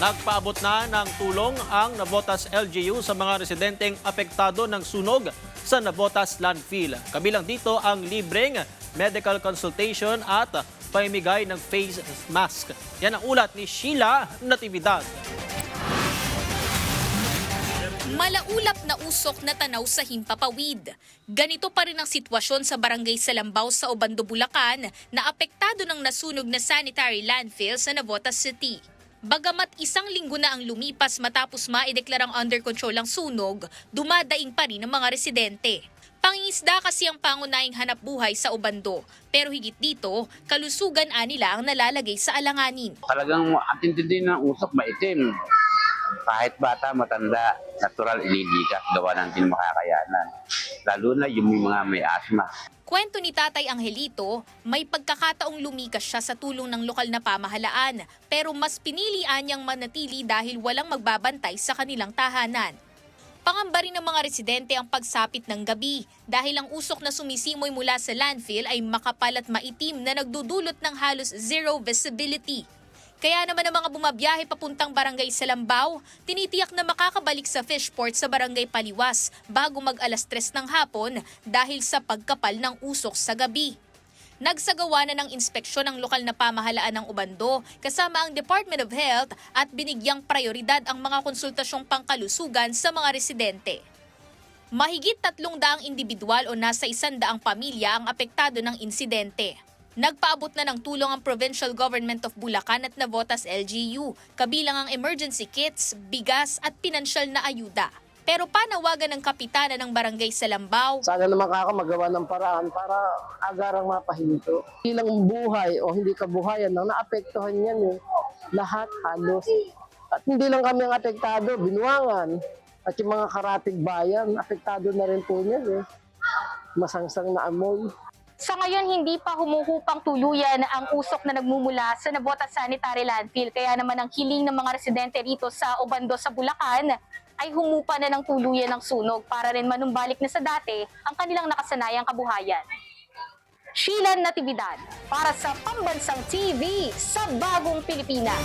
Nagpaabot na ng tulong ang Navotas LGU sa mga residenteng apektado ng sunog sa Navotas landfill. Kabilang dito ang libreng medical consultation at pamimigay ng face mask. Yan ang ulat ni Sheila Natividad. Malaulap na usok na tanaw sa Himpapawid. Ganito pa rin ang sitwasyon sa barangay Salambaw sa Obando, Bulacan na apektado ng nasunog na sanitary landfill sa Navotas City. Bagamat isang linggo na ang lumipas matapos maideklarang under control ang sunog, dumadaing pa rin ang mga residente. Pangingisda kasi ang pangunahing hanap buhay sa Obando, pero higit dito, kalusugan nila ang nalalagay sa alanganin. Talagang atintindi ng usok maitim. Kahit bata, matanda, natural ililikas, gawa ng din makakayanan. Lalo na yung mga may asma. Kwento ni Tatay Angelito, may pagkakataong lumikas siya sa tulong ng lokal na pamahalaan, pero mas pinilian niyang manatili dahil walang magbabantay sa kanilang tahanan. Pangamba rin ng mga residente ang pagsapit ng gabi dahil ang usok na sumisimoy mula sa landfill ay makapal at maitim na nagdudulot ng halos zero visibility. Kaya naman ang mga bumabiyahe papuntang barangay Salambaw, tinitiyak na makakabalik sa fishport sa barangay Paliwas bago mag-alas 3 ng hapon dahil sa pagkapal ng usok sa gabi. Nagsagawa na ng inspeksyon ng lokal na pamahalaan ng Obando kasama ang Department of Health at binigyang prioridad ang mga konsultasyong pangkalusugan sa mga residente. Mahigit 300 individual o nasa 100 pamilya ang apektado ng insidente. Nagpaabot na ng tulong ang Provincial Government of Bulacan at Navotas LGU, kabilang ang emergency kits, bigas at pinansyal na ayuda. Pero panawagan ng kapitana ng barangay Salambaw, sana naman magawa ng paraan para agarang mapahinto. Ilang buhay o hindi kabuhayan ang naapektuhan yan lahat halos. At hindi lang kami ang apektado, Binuangan at yung mga karatig bayan, apektado na rin po yan Masangsang na amoy. Sa ngayon, hindi pa humuhupang tuluyan ang usok na nagmumula sa Navotas Sanitary Landfill. Kaya naman ang hiling ng mga residente rito sa Obando sa Bulacan ay humupa na ng tuluyan ng sunog para rin manumbalik na sa dati ang kanilang nakasanayang kabuhayan. Sheila Natividad para sa Pambansang TV sa Bagong Pilipinas.